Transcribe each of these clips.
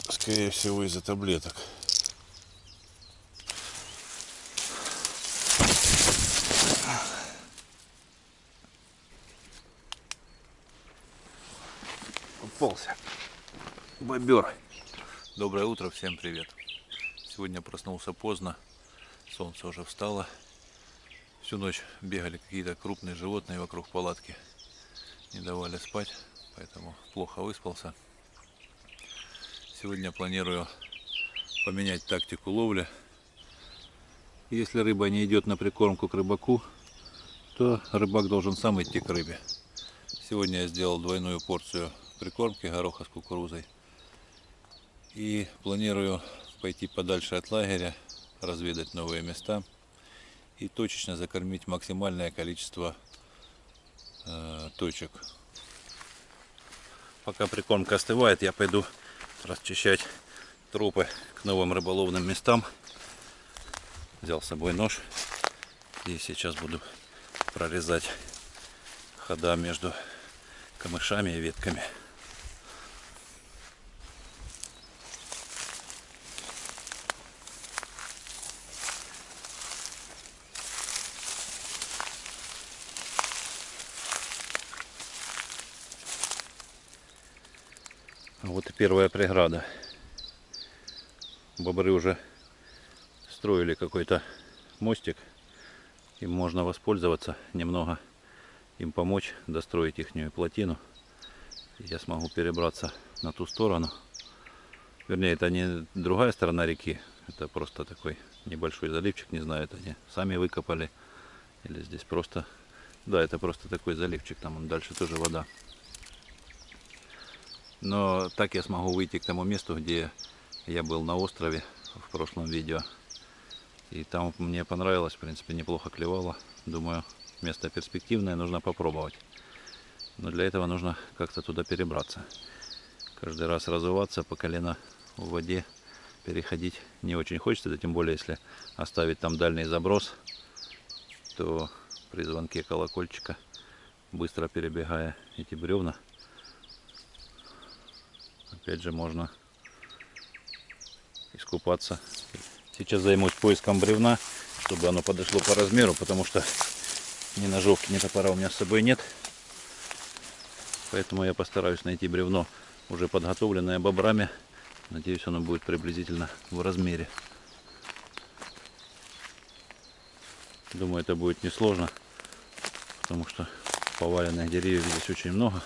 Скорее всего, из-за таблеток. Попался. Бобер. Доброе утро, всем привет. Сегодня проснулся поздно. Солнце уже встало. Всю ночь бегали какие-то крупные животные вокруг палатки. Не давали спать, поэтому плохо выспался. Сегодня планирую поменять тактику ловли. Если рыба не идет на прикормку к рыбаку, то рыбак должен сам идти к рыбе. Сегодня я сделал двойную порцию прикормки гороха с кукурузой. И планирую пойти подальше от лагеря, разведать новые места и точечно закормить максимальное количество точек. Пока прикормка остывает, я пойду расчищать тропы к новым рыболовным местам. Взял с собой нож и сейчас буду прорезать хода между камышами и ветками. Вот и первая преграда. Бобры уже строили какой-то мостик. Им можно воспользоваться, немного им помочь достроить ихнюю плотину. Я смогу перебраться на ту сторону. Вернее, это не другая сторона реки. Это просто такой небольшой заливчик. Не знаю, это они сами выкопали. Или здесь просто... Да, это просто такой заливчик. Там дальше тоже вода. Но так я смогу выйти к тому месту, где я был на острове в прошлом видео. И там мне понравилось, в принципе, неплохо клевало. Думаю, место перспективное, нужно попробовать. Но для этого нужно как-то туда перебраться. Каждый раз разуваться по колено в воде, переходить не очень хочется. Да тем более, если оставить там дальний заброс, то при звонке колокольчика, быстро перебегая эти бревна, опять же можно искупаться. Сейчас займусь поиском бревна, чтобы оно подошло по размеру, потому что ни ножовки, ни топора у меня с собой нет. Поэтому я постараюсь найти бревно, уже подготовленное бобрами. Надеюсь, оно будет приблизительно в размере. Думаю, это будет несложно, потому что поваленных деревьев здесь очень много.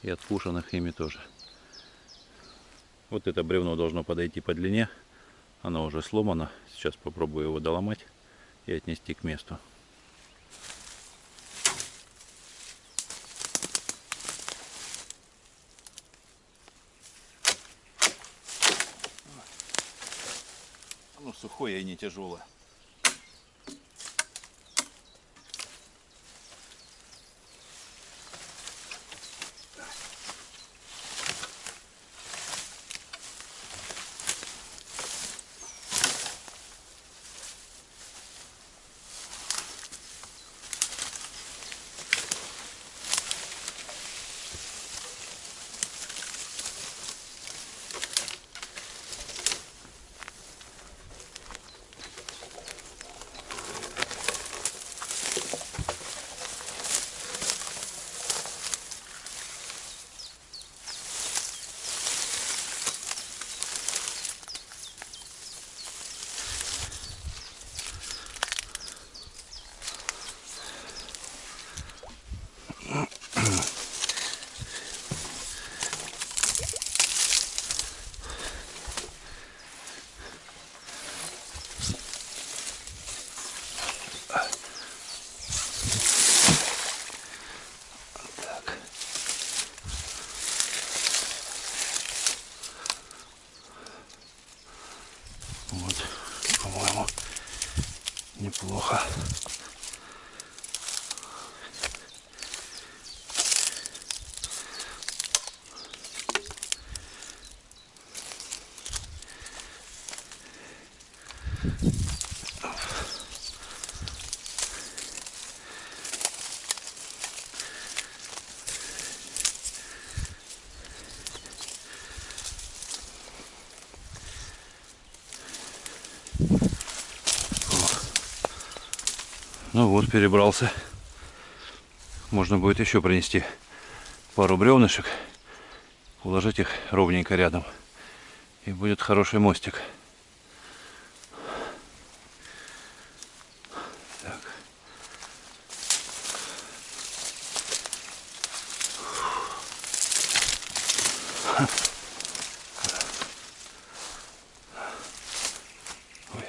И откушенных ими тоже. Вот это бревно должно подойти по длине. Оно уже сломано. Сейчас попробую его доломать и отнести к месту. Ну, сухое и не тяжелое. Вот, по-моему, неплохо. Ну вот, перебрался. Можно будет еще принести пару бревнышек, уложить их ровненько рядом, и будет хороший мостик. Так. Ой.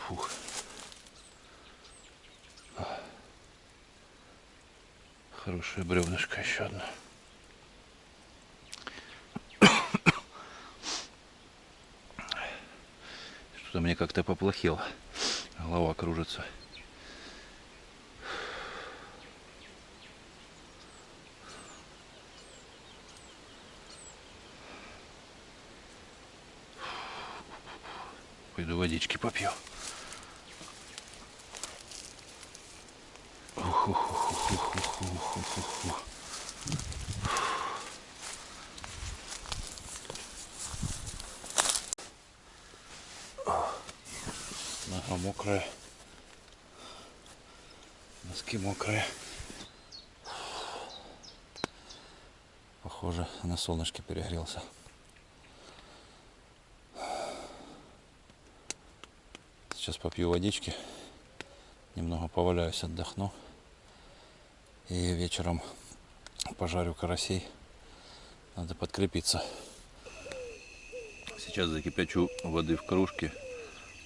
Фух. Хорошее бревнышко еще одно. Что-то мне как-то поплохело. Голова кружится. Пойду водички попью. Нога мокрая. Носки мокрые. Похоже, на солнышке перегрелся. Сейчас попью водички. Немного поваляюсь, отдохну. И вечером пожарю карасей. Надо подкрепиться. Сейчас закипячу воды в кружке,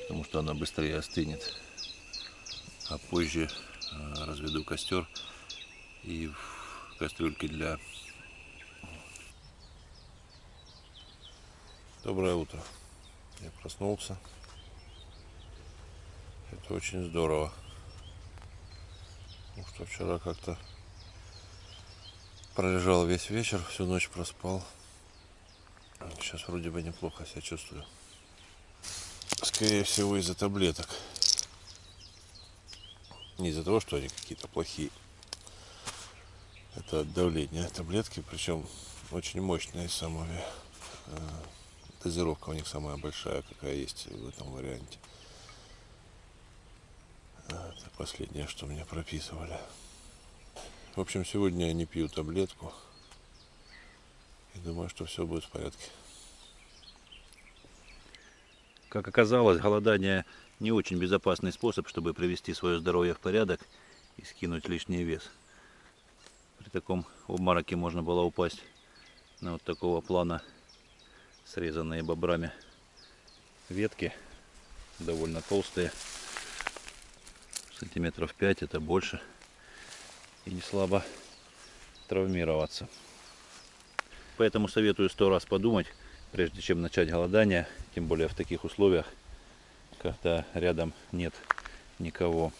потому что она быстрее остынет. А позже разведу костер и в кастрюльке для... Доброе утро. Я проснулся. Это очень здорово. Потому что вчера как-то пролежал весь вечер, всю ночь проспал. Сейчас вроде бы неплохо себя чувствую. Скорее всего, из-за таблеток. Не из-за того, что они какие-то плохие. Это от давления таблетки, причем очень мощные самые. Дозировка у них самая большая, какая есть в этом варианте. Это последнее, что мне прописывали. В общем, сегодня я не пью таблетку. И думаю, что все будет в порядке. Как оказалось, голодание не очень безопасный способ, чтобы привести свое здоровье в порядок и скинуть лишний вес. При таком обмороке можно было упасть на вот такого плана срезанные бобрами ветки, довольно толстые, сантиметров 5, это больше, и не слабо травмироваться. Поэтому советую 100 раз подумать, прежде чем начать голодание, тем более в таких условиях, когда рядом нет никого.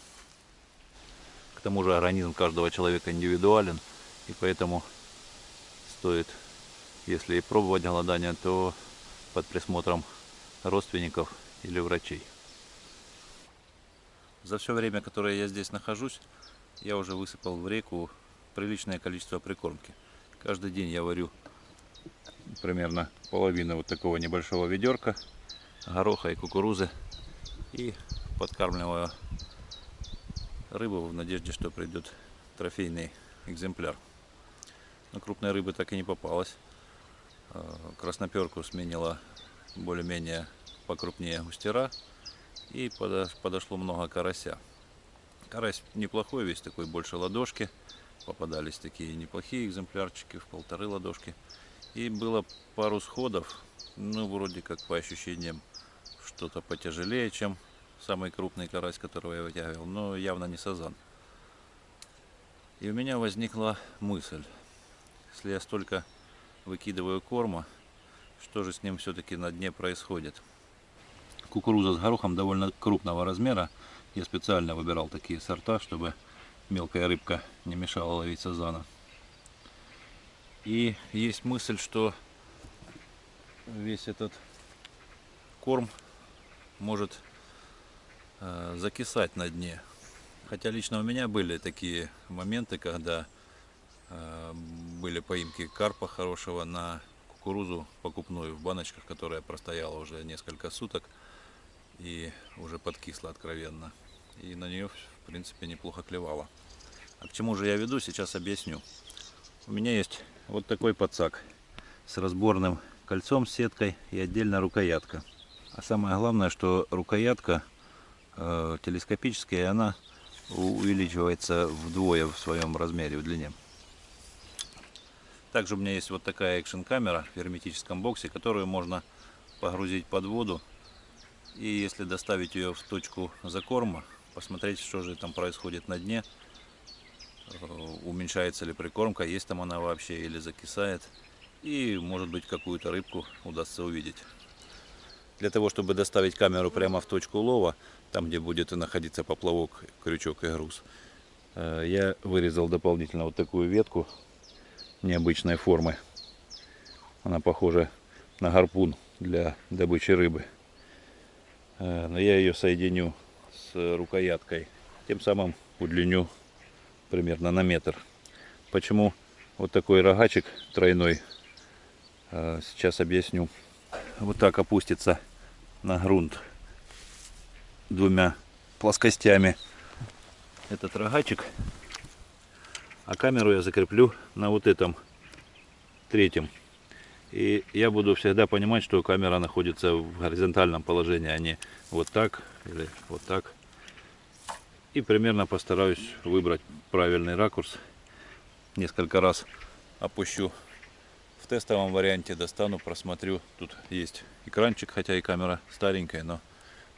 К тому же организм каждого человека индивидуален, и поэтому стоит, если и пробовать голодание, то под присмотром родственников или врачей. За все время, которое я здесь нахожусь, я уже высыпал в реку приличное количество прикормки. Каждый день я варю примерно половину вот такого небольшого ведерка гороха и кукурузы и подкармливаю рыбу в надежде, что придет трофейный экземпляр. Но крупной рыбы так и не попалось. Красноперку сменила более-менее покрупнее густера. И подошло много карася. Карась неплохой, весь такой, больше ладошки. Попадались такие неплохие экземплярчики в 1,5 ладошки. И было пару сходов, ну вроде как по ощущениям что-то потяжелее, чем самый крупный карась, которого я вытягивал, но явно не сазан. И у меня возникла мысль, если я столько выкидываю корма, что же с ним все-таки на дне происходит. Кукуруза с горохом довольно крупного размера. Я специально выбирал такие сорта, чтобы мелкая рыбка не мешала ловить сазана. И есть мысль, что весь этот корм может закисать на дне. Хотя лично у меня были такие моменты, когда были поимки карпа хорошего на кукурузу покупную в баночках, которая простояла уже несколько суток и уже подкисла откровенно. И на нее, в принципе, неплохо клевало. А к чему же я веду, сейчас объясню. У меня есть вот такой подсак с разборным кольцом, с сеткой и отдельно рукоятка. А самое главное, что рукоятка телескопическая, и она увеличивается вдвое в своем размере, в длине. Также у меня есть вот такая экшн-камера в герметическом боксе, которую можно погрузить под воду. И если доставить ее в точку закорма, посмотреть, что же там происходит на дне, уменьшается ли прикормка, есть там она вообще или закисает. И может быть какую-то рыбку удастся увидеть. Для того, чтобы доставить камеру прямо в точку лова, там где будет находиться поплавок, крючок и груз, я вырезал дополнительно вот такую ветку необычной формы. Она похожа на гарпун для добычи рыбы. Но я ее соединю с рукояткой, тем самым удлиню примерно на метр. Почему вот такой рогачик тройной, сейчас объясню. Вот так опустится на грунт двумя плоскостями этот рогачик, а камеру я закреплю на вот этом третьем. И я буду всегда понимать, что камера находится в горизонтальном положении, а не вот так или вот так. И примерно постараюсь выбрать правильный ракурс. Несколько раз опущу в тестовом варианте, достану, просмотрю. Тут есть экранчик, хотя и камера старенькая, но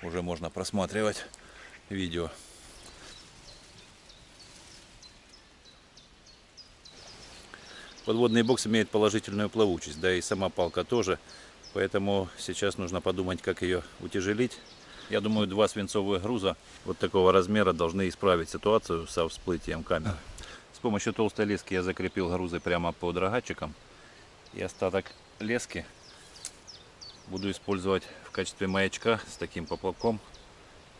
уже можно просматривать видео. Подводный бокс имеет положительную плавучесть, да и сама палка тоже. Поэтому сейчас нужно подумать, как ее утяжелить. Я думаю, 2 свинцовых груза вот такого размера должны исправить ситуацию со всплытием камеры. С помощью толстой лески я закрепил грузы прямо под рогатчиком. И остаток лески буду использовать в качестве маячка с таким поплавком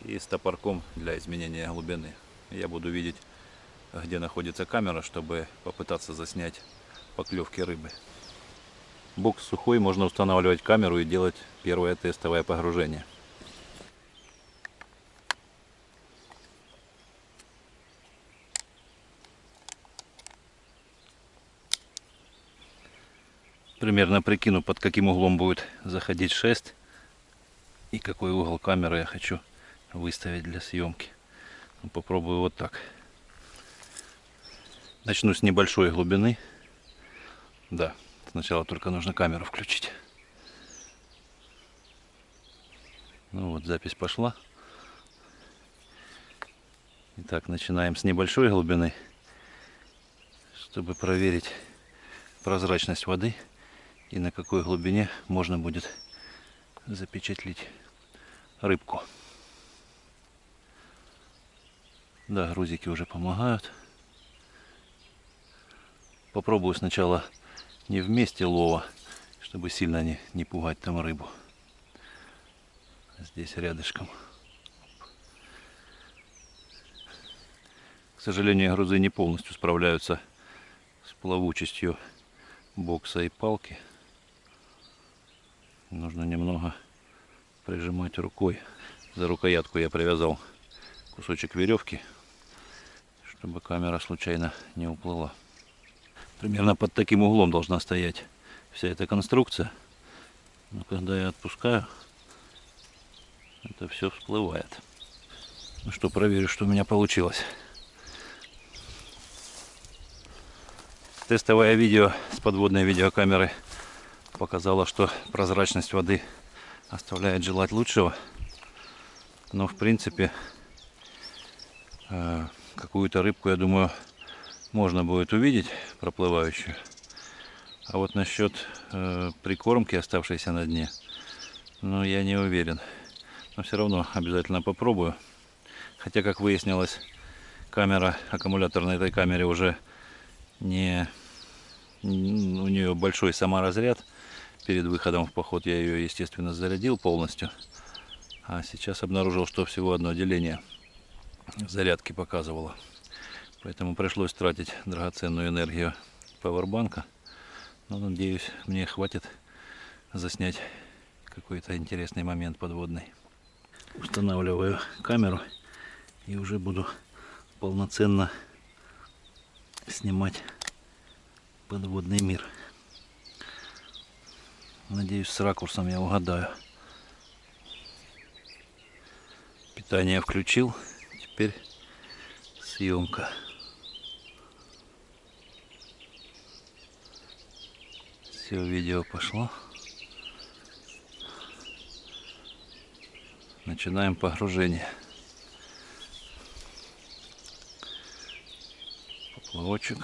и с топорком для изменения глубины. Я буду видеть, где находится камера, чтобы попытаться заснять поклевки рыбы. Бокс сухой, можно устанавливать камеру и делать первое тестовое погружение. Примерно прикину, под каким углом будет заходить шест и какой угол камеры я хочу выставить для съемки. Попробую вот так. Начну с небольшой глубины. Да, сначала только нужно камеру включить. Ну вот, запись пошла. Итак, начинаем с небольшой глубины, чтобы проверить прозрачность воды и на какой глубине можно будет запечатлеть рыбку. Да, грузики уже помогают. Попробую сначала не в месте лова, чтобы сильно не пугать там рыбу. Здесь рядышком. К сожалению, грузы не полностью справляются с плавучестью бокса и палки. Нужно немного прижимать рукой. За рукоятку я привязал кусочек веревки, чтобы камера случайно не уплыла. Примерно под таким углом должна стоять вся эта конструкция. Но когда я отпускаю, это все всплывает. Ну что, проверю, что у меня получилось. Тестовое видео с подводной видеокамеры показало, что прозрачность воды оставляет желать лучшего. Но в принципе какую-то рыбку, я думаю, можно будет увидеть проплывающую. А вот насчет прикормки, оставшейся на дне, ну, я не уверен. Но все равно обязательно попробую. Хотя, как выяснилось, аккумулятор на этой камере уже не... У нее большой саморазряд. Перед выходом в поход я ее, естественно, зарядил полностью. А сейчас обнаружил, что всего одно деление зарядки показывало. Поэтому пришлось тратить драгоценную энергию пауэрбанка. Но, надеюсь, мне хватит заснять какой-то интересный момент подводный. Устанавливаю камеру и уже буду полноценно снимать подводный мир. Надеюсь, с ракурсом я угадаю. Питание включил. Теперь съемка. Все, видео пошло. Начинаем погружение. Поплавочек.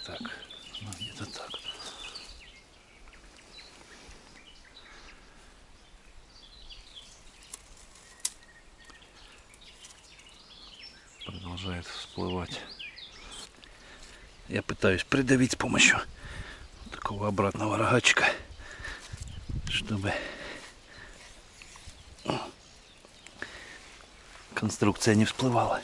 Так, ну где-то так. Продолжает всплывать. Я пытаюсь придавить с помощью такого обратного рогачка, чтобы конструкция не всплывала.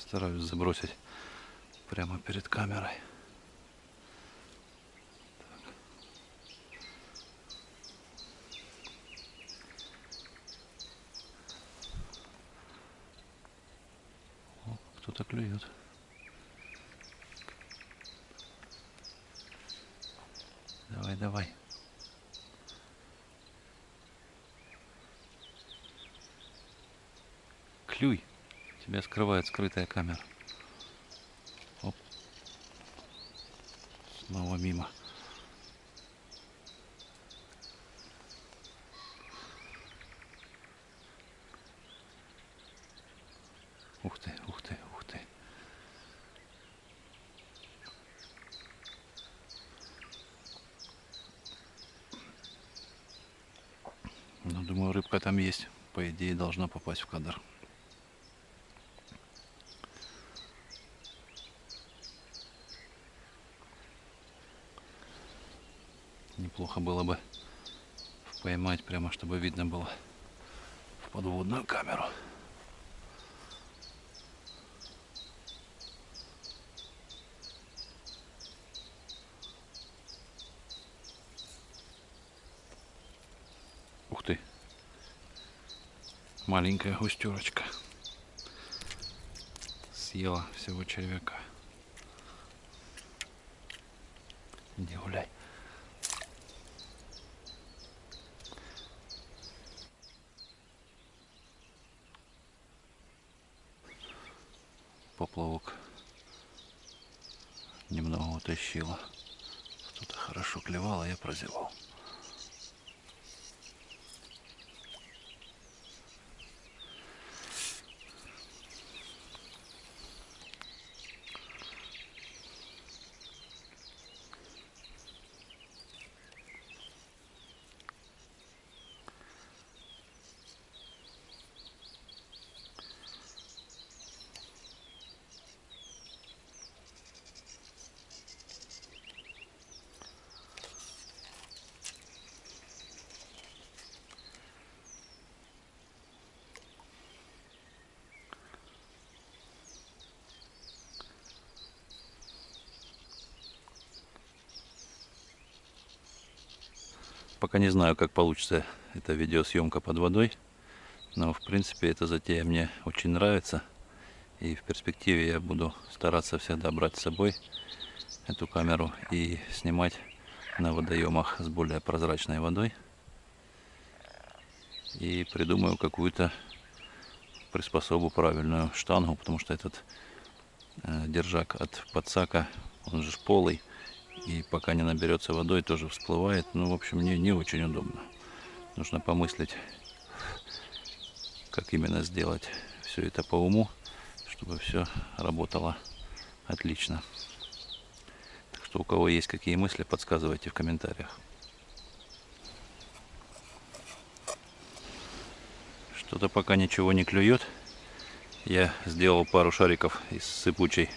Стараюсь забросить прямо перед камерой. О, кто-то клюет. Давай, давай. Клюй. Тебя скрывает скрытая камера. Оп. Снова мимо. Ух ты, ух ты, ух ты. Ну, думаю, рыбка там есть. По идее, должна попасть в кадр. Неплохо было бы поймать прямо, чтобы видно было в подводную камеру. Ух ты. Маленькая густерочка. Съела всего червяка. Иди гуляй. Поплавок немного утащила. Что-то хорошо клевало, я прозевал. Пока не знаю, как получится эта видеосъемка под водой, но в принципе эта затея мне очень нравится. И в перспективе я буду стараться всегда брать с собой эту камеру и снимать на водоемах с более прозрачной водой. И придумаю какую-то приспособу правильную, штангу, потому что этот держак от подсака, он же полый, и пока не наберется водой, тоже всплывает. Ну, в общем, не очень удобно. Нужно помыслить, как именно сделать все это по уму, чтобы все работало отлично. Так что у кого есть какие мысли, подсказывайте в комментариях. Что-то пока ничего не клюет. Я сделал пару шариков из сыпучей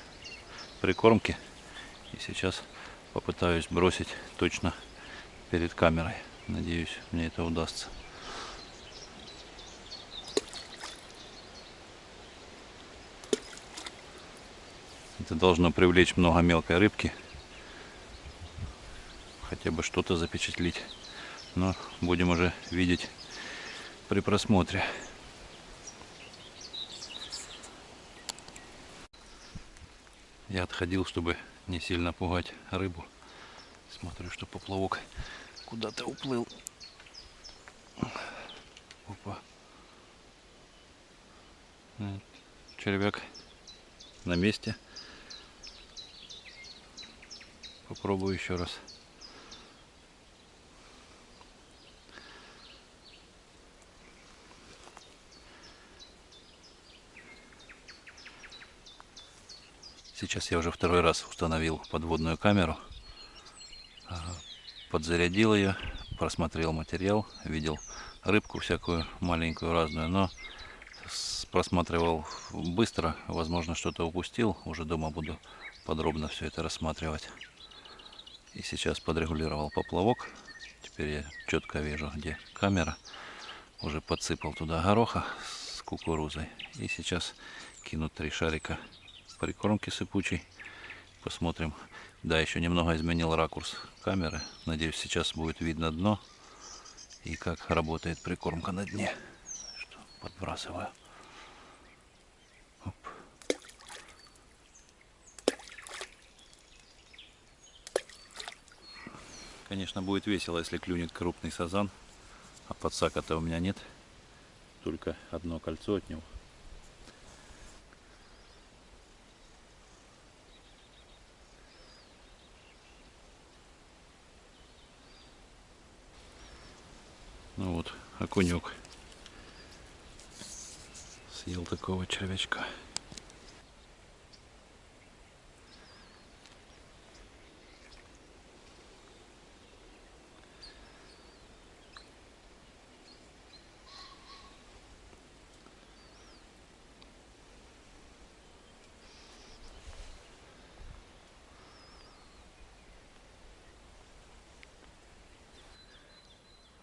прикормки. И сейчас попытаюсь бросить точно перед камерой. Надеюсь, мне это удастся. Это должно привлечь много мелкой рыбки. Хотя бы что-то запечатлить. Но будем уже видеть при просмотре. Я отходил, чтобы не сильно пугать рыбу. Смотрю, что поплавок куда-то уплыл. Опа. Червяк на месте. Попробую еще раз. Сейчас я уже второй раз установил подводную камеру. Подзарядил ее, просмотрел материал, видел рыбку всякую маленькую разную, но просматривал быстро, возможно, что-то упустил. Уже дома буду подробно все это рассматривать. И сейчас подрегулировал поплавок. Теперь я четко вижу, где камера. Уже подсыпал туда гороха с кукурузой. И сейчас кину 3 шарика прикормки сыпучей. Посмотрим. Да, еще немного изменил ракурс камеры. Надеюсь, сейчас будет видно дно и как работает прикормка на дне. Что подбрасываю. Оп. Конечно, будет весело, если клюнет крупный сазан. А подсака-то у меня нет. Только одно кольцо от него. Ну вот, окунек съел такого червячка.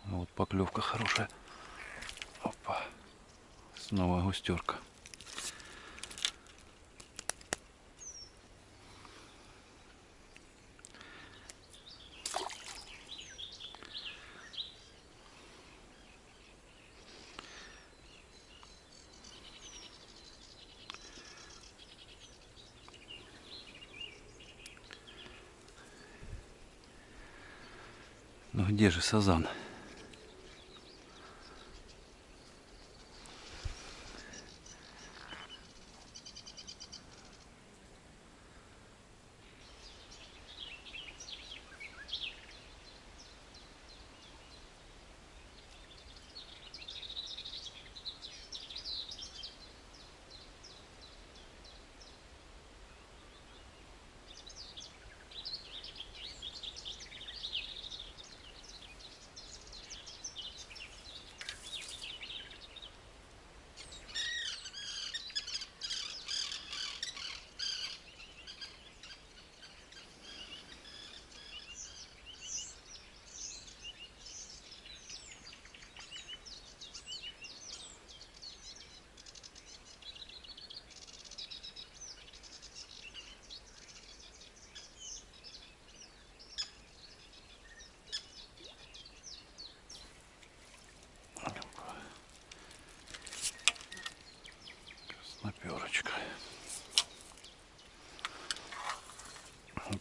Вот поклевка хорошая. Опа. Снова густерка. Ну где же сазан?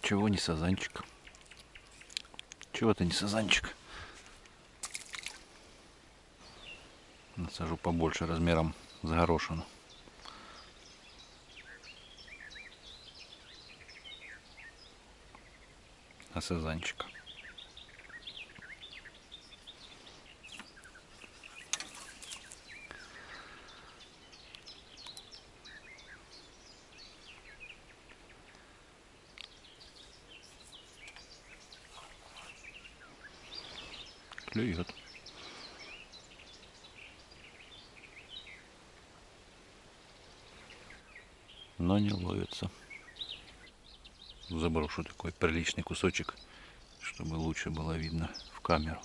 Чего не сазанчик? Чего ты не сазанчик? Насажу побольше размером с горошину. А сазанчик? Клюет. Но не ловится. Заброшу такой приличный кусочек, чтобы лучше было видно в камеру.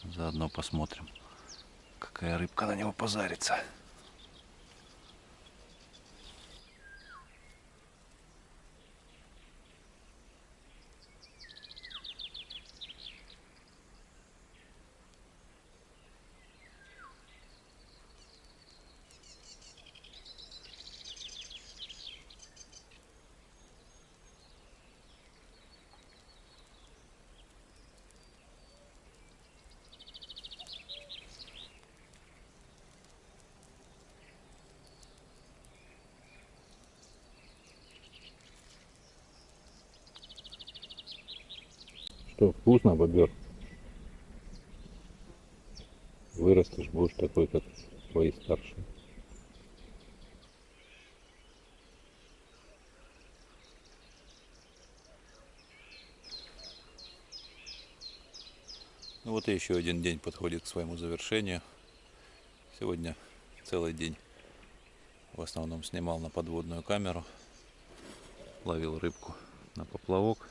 Заодно посмотрим, какая рыбка на него позарится. Что, вкусно, бобер? Вырастешь, будешь такой, как твои старшие. Ну вот и еще один день подходит к своему завершению. Сегодня целый день в основном снимал на подводную камеру. Ловил рыбку на поплавок.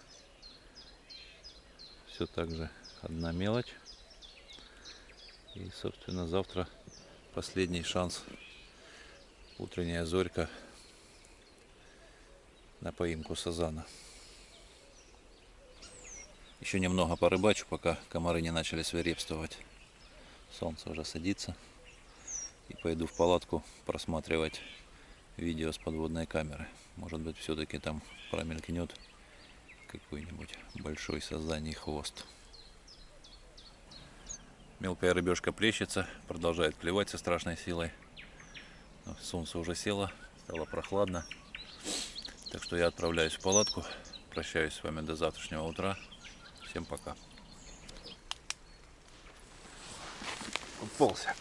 Все так же одна мелочь. И, собственно, завтра последний шанс. Утренняя зорька на поимку сазана. Еще немного порыбачу, пока комары не начали свирепствовать. Солнце уже садится. И пойду в палатку просматривать видео с подводной камеры. Может быть, все-таки там промелькнет какой-нибудь большой сазаний хвост. Мелкая рыбешка плещется, продолжает клевать со страшной силой. Солнце уже село, стало прохладно. Так что я отправляюсь в палатку. Прощаюсь с вами до завтрашнего утра. Всем пока. Уползся.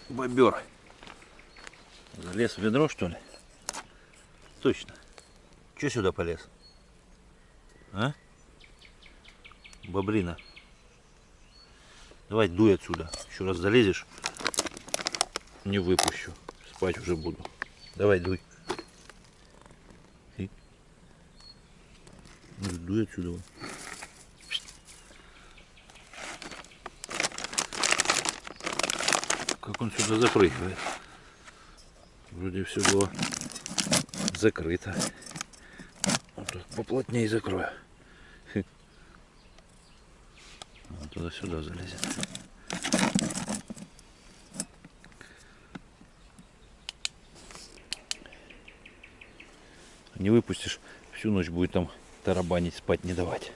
Бобер. Залез в ведро, что ли? Точно. Че сюда полез? А? Бобрина. Давай дуй отсюда. Еще раз залезешь, не выпущу. Спать уже буду. Давай дуй. Дуй отсюда. Как он сюда запрыгивает. Вроде все было закрыто. Вот так поплотнее закрою. Он туда-сюда залезет. Не выпустишь, всю ночь будет там тарабанить, спать не давать.